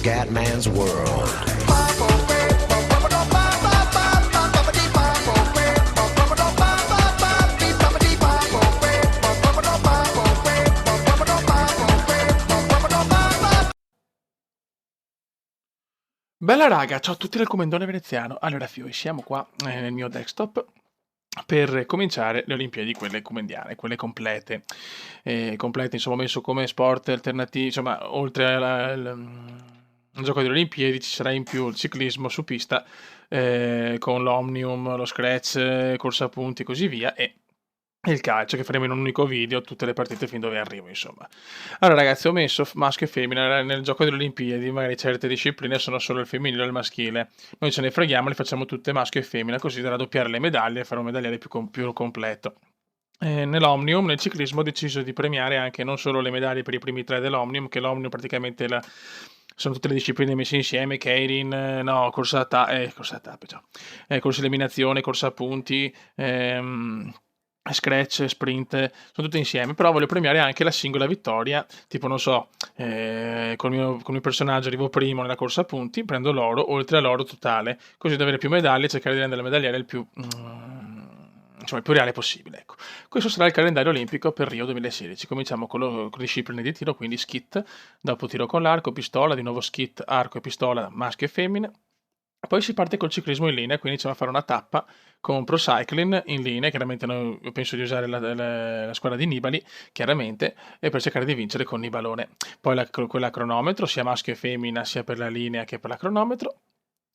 Scatman's World. Bella raga, ciao a tutti dal Commendone Veneziano. Allora Fioi, siamo qua nel mio desktop per cominciare le Olimpiadi, quelle comendiane, quelle complete. Complete, insomma, ho messo come sport alternativi, insomma, oltre al gioco delle Olimpiadi ci sarà in più il ciclismo su pista con l'Omnium, lo Scratch, corsa a punti e così via, e il calcio, che faremo in un unico video tutte le partite fin dove arrivo, insomma. Allora ragazzi, ho messo maschio e femmina nel gioco delle Olimpiadi, magari certe discipline sono solo il femminile o il maschile. Noi ce ne freghiamo, le facciamo tutte maschio e femmina, così da raddoppiare le medaglie e fare un medagliere più completo. Nell'Omnium, nel ciclismo, ho deciso di premiare anche non solo le medaglie per i primi tre dell'Omnium, che l'Omnium praticamente sono tutte le discipline messe insieme, Keirin, no, corsa a tappe, ciao. Corsa eliminazione, corsa a punti, scratch, sprint, sono tutte insieme, però voglio premiare anche la singola vittoria, tipo non so, con il mio personaggio arrivo primo nella corsa a punti, prendo l'oro, oltre all'oro totale, così da avere più medaglie e cercare di rendere la medagliera il più reale possibile, ecco. Questo sarà il calendario olimpico per Rio 2016. Cominciamo con le discipline di tiro, quindi skit, dopo tiro con l'arco, pistola, di nuovo skit, arco e pistola, maschio e femmine. Poi si parte col ciclismo in linea, quindi iniziamo a fare una tappa con Pro Cycling in linea. Chiaramente io penso di usare la squadra di Nibali, chiaramente, e per cercare di vincere con Nibalone. Poi quella a cronometro, sia maschio che femmina, sia per la linea che per la cronometro.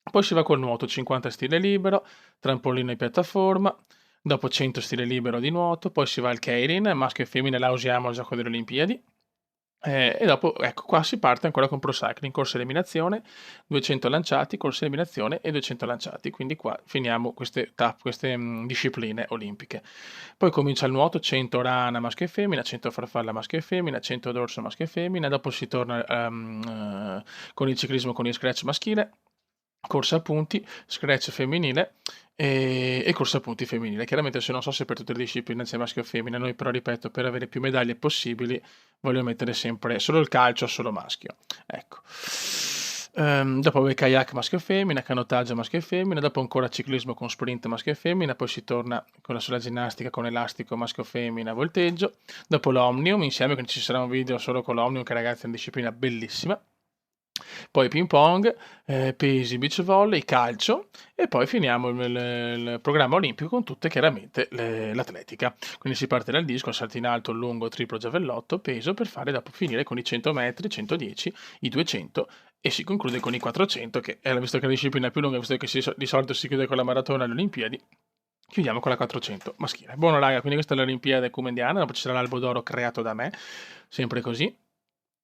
Poi si va col nuoto, 50 stile libero, trampolino e piattaforma, dopo 100 stile libero di nuoto, poi si va al Keirin, maschio e femmina la usiamo al gioco delle Olimpiadi. E dopo, ecco, qua si parte ancora con Pro Cycling, corsa eliminazione, 200 lanciati, corsa eliminazione e 200 lanciati. Quindi qua finiamo queste discipline olimpiche. Poi comincia il nuoto, 100 rana maschio e femmina, 100 farfalla maschio e femmina, 100 dorso maschio e femmina. Dopo si torna con il ciclismo con il scratch maschile, corsa a punti, scratch femminile e corsa a punti femminile. Chiaramente non so se per tutte le discipline c'è maschio o femmina, noi però ripeto, per avere più medaglie possibili voglio mettere sempre solo il calcio, solo maschio, ecco. Dopo kayak maschio e femmina, canottaggio maschio e femmina, dopo ancora ciclismo con sprint maschio e femmina, poi si torna con la sola ginnastica con elastico maschio e femmina, volteggio, dopo l'omnium insieme, quindi ci sarà un video solo con l'omnium, che ragazzi è una disciplina bellissima. Poi ping pong, pesi, beach volley, calcio, e poi finiamo il programma olimpico con tutte chiaramente l'atletica. Quindi si parte dal disco, salto in alto, lungo, triplo, giavellotto, peso, per fare dopo finire con i 100 metri, 110, i 200 e si conclude con i 400, che è, visto che è la disciplina più lunga, visto che di solito si chiude con la maratona alle Olimpiadi, chiudiamo con la 400 maschile. Buono raga, quindi questa è l'Olimpiade Comendiana, dopo ci sarà l'albo d'oro creato da me, sempre così.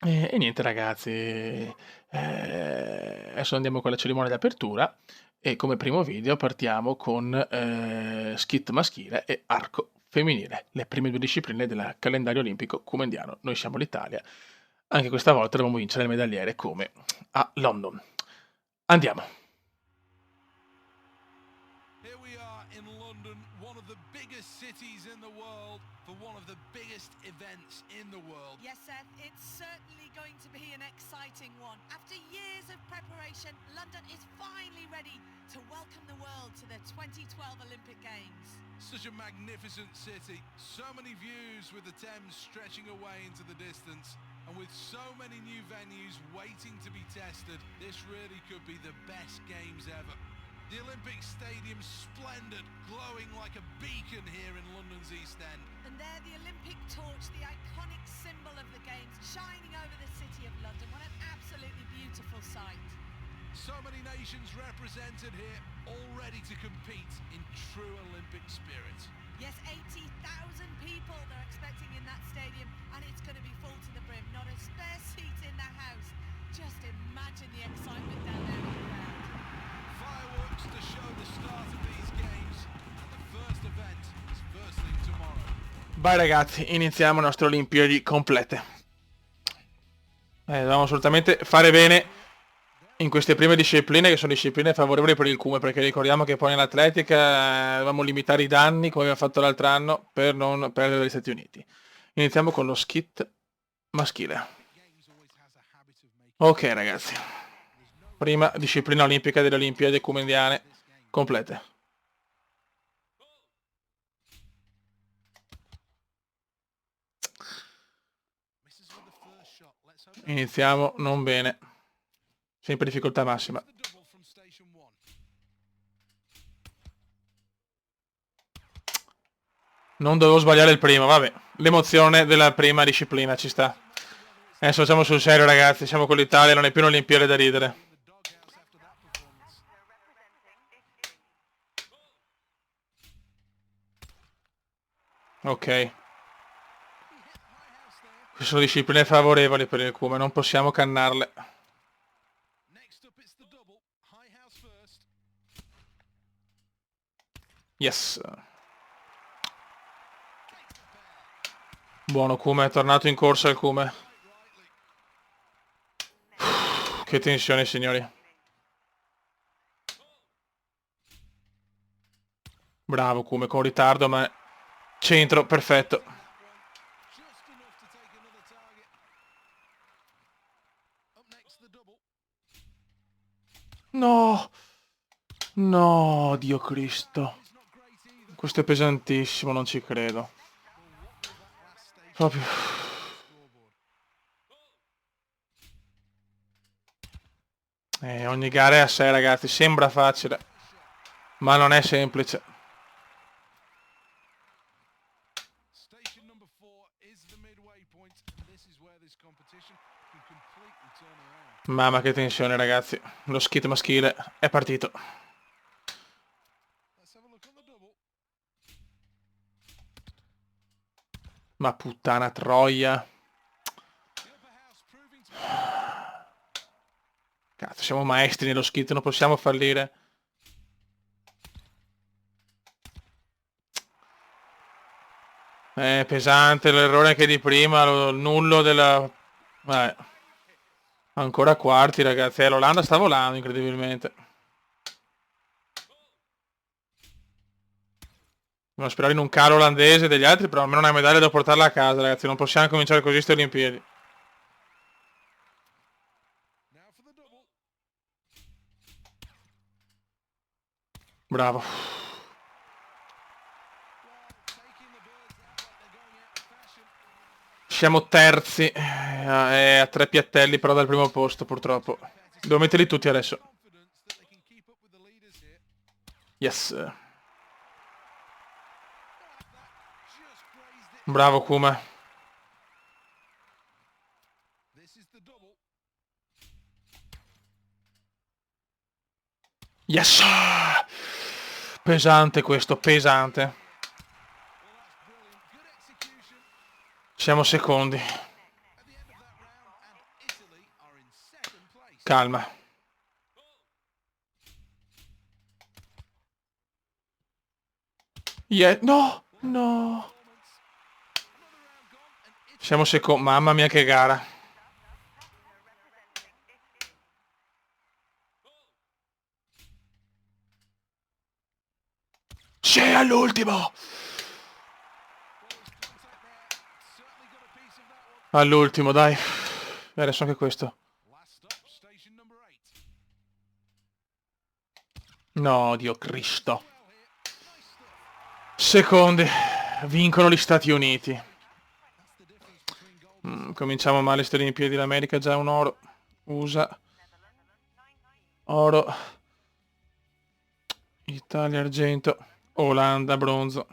E niente ragazzi, adesso andiamo con la cerimonia d'apertura e come primo video partiamo con skit maschile e arco femminile, le prime due discipline del calendario olimpico comendiano. Noi siamo l'Italia, anche questa volta dobbiamo vincere le medagliere come a London. Andiamo. Here we are in London, one of the biggest cities in the world, for one of the biggest events in the world. Yes, Seth, it's certainly going to be an exciting one. After years of preparation, London is finally ready to welcome the world to the 2012 Olympic Games. Such a magnificent city, so many views with the Thames stretching away into the distance, and with so many new venues waiting to be tested, this really could be the best games ever. The Olympic Stadium's splendid, glowing like a beacon here in London's East End. And there the Olympic torch, the iconic symbol of the Games, shining over the city of London. What an absolutely beautiful sight. So many nations represented here, all ready to compete in true Olympic spirit. Yes, 80,000 people they're expecting in that stadium, and it's going to be full to the brim. Not a spare seat in the house. Just imagine the excitement down there in the crowd. Fireworks to show the start of these games, and the first event is first thing tomorrow. Vai ragazzi, iniziamo le nostre Olimpiadi complete. Dobbiamo assolutamente fare bene in queste prime discipline, che sono discipline favorevoli per il Cume, perché ricordiamo che poi nell'atletica dovevamo limitare i danni, come abbiamo fatto l'altro anno, per non perdere gli Stati Uniti. Iniziamo con lo skit maschile. Ok ragazzi, Prima disciplina olimpica delle Olimpiadi Ecumendiane complete. Misses with the first shot. Let's hope Iniziamo non bene. Sempre difficoltà massima. the double from station one. Non dovevo sbagliare il primo, vabbè. L'emozione della prima disciplina ci sta. Adesso facciamo sul serio, ragazzi. Siamo con l'Italia, non è più un'Olimpiade da ridere. The doghouse after that performance. Ok. Queste sono discipline favorevoli per il Cume, non possiamo cannarle. Next up it's the double. High house first. Yes. Buono Cume, è tornato in corsa il Cume. Che tensione, signori. Bravo Cume, con ritardo, ma centro, perfetto. Just enough to take another target. Up next the double. No. No, Dio Cristo. It's not great either. Questo è pesantissimo, non ci credo. Proprio. Scoreboard. Ogni gara è a sé, ragazzi. Sembra facile, ma non è semplice. Station number 4 is the midway point, and this is where this competition can completely turn around. Mamma che tensione, ragazzi. Lo skit maschile è partito. Let's have a look on the double. Ma puttana troia. The upper house proving to Cazzo, siamo maestri nello skit, non possiamo fallire. Pesante l'errore anche di prima, il nullo della... Ancora quarti, ragazzi. L'Olanda sta volando, incredibilmente. Dobbiamo sperare in un calo olandese degli altri, però almeno una medaglia da portarla a casa, ragazzi. Non possiamo cominciare così ste Olimpiadi. now for the double. Bravo. Taking the birds out like they're going out of fashion. Siamo terzi. A 3 piattelli però dal primo posto, purtroppo. Devo metterli tutti adesso. Confidence that they can keep up with the leaders here. Yes. Just grazed it. Bravo Kuma. This is the double. Yes. Pesante questo, pesante. Well, that's brilliant. Good execution Siamo secondi. at the end of that round, and Italy are in second place. Calma. Yeah. No. No. Siamo secondi. Mamma mia che gara. Sì, all'ultimo. All'ultimo, dai. E adesso anche questo. Last stop, station number 8. No, Dio Cristo. Secondi. Vincono gli Stati Uniti. Cominciamo male ste Olimpiadi. L'America già un oro. USA. Oro. Italia argento. Olanda bronzo.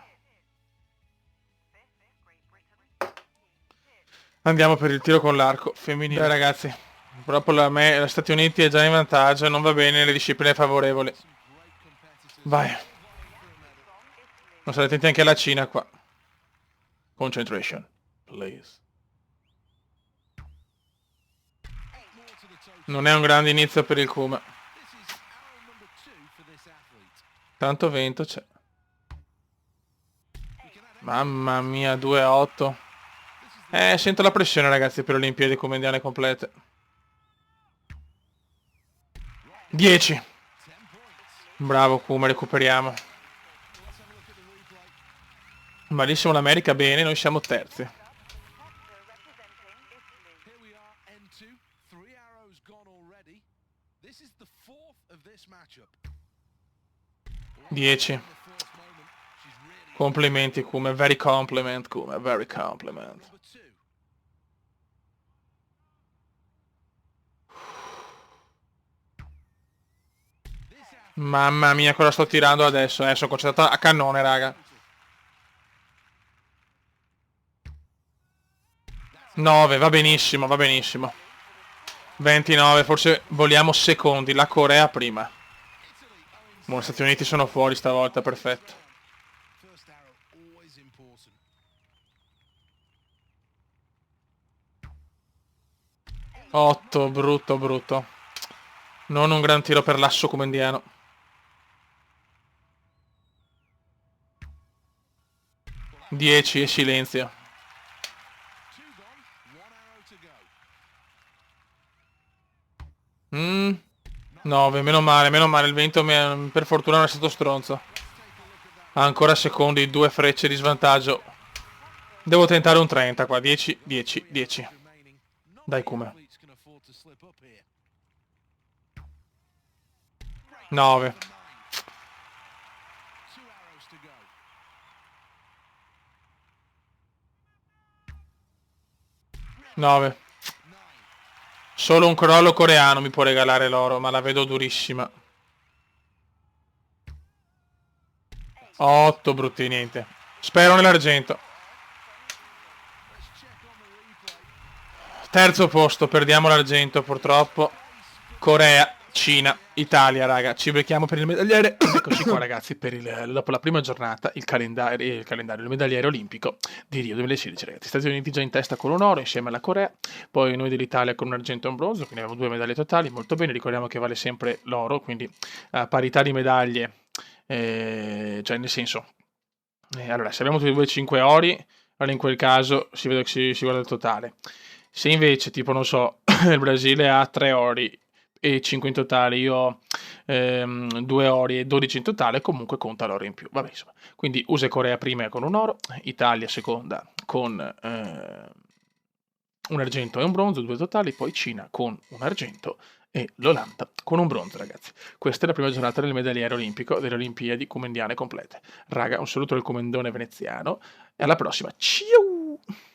Andiamo per il tiro con l'arco femminile. Dai, ragazzi. Purtroppo la Stati Uniti è già in vantaggio. Non va bene le discipline favorevoli. Vai. Non state attenti anche alla Cina qua. Concentration. Please. Non è un grande inizio per il Kuma. This is arrow number 2 for this athlete. Tanto vento c'è. Mamma mia, 2-8. Sento la pressione, ragazzi, per le Olimpiadi Ecumendiane complete. 10. Bravo Kuma, recuperiamo. Malissimo l'America, bene, noi siamo terzi. Here we are, N2. 3 arrows gone already. This is the fourth of this matchup. 10. Complimenti Kume, very compliment Kume, very compliment. Number 2. Mamma mia, cosa sto tirando adesso? Sono concentrato a cannone, raga. 9, va benissimo, va benissimo. 29, forse voliamo secondi, la Corea prima. Buon, gli Stati Uniti sono fuori stavolta, perfetto. First arrow always important. 8, brutto, brutto. Non un gran tiro per l'asso come indiano. 10 e silenzio. 2 gone, 1 arrow to go. 9, meno male, il vento per fortuna non è stato stronzo. Ancora secondi, 2 frecce di svantaggio. Devo tentare un 30 qua, 10, 10, 10. Remaining. Not Dai many Kume. athletes can afford to slip up here. 9. 2 arrows to go. 9. 9. Solo un crollo coreano mi può regalare l'oro, ma la vedo durissima. 8, brutti, niente. Spero nell'argento. Let's check on the replay. Terzo posto, perdiamo l'argento purtroppo. Corea, Cina, Italia, raga. Ci becchiamo per il medagliere. Eccoci qua, ragazzi, dopo la prima giornata, il calendario, il medagliere olimpico di Rio 2016, ragazzi. Stati Uniti già in testa con un oro insieme alla Corea, poi noi dell'Italia con un argento e un bronzo, quindi abbiamo 2 medaglie totali, molto bene. Ricordiamo che vale sempre l'oro, quindi parità di medaglie, cioè nel senso, allora se abbiamo tutti e due 5 ori, allora in quel caso si vede che si guarda il totale. Se invece, tipo, non so, il Brasile ha 3 ori e 5 in totale, io ho 2 ori e 12 in totale, comunque conta l'oro in più. Vabbè, insomma. Quindi USA e Corea prima con un oro, Italia seconda con un argento e un bronzo, 2 totali, poi Cina con un argento e l'Olanda con un bronzo, ragazzi. Questa è la prima giornata del medagliere olimpico delle Olimpiadi comendiane complete. Raga, un saluto del comendone veneziano e alla prossima. Ciao!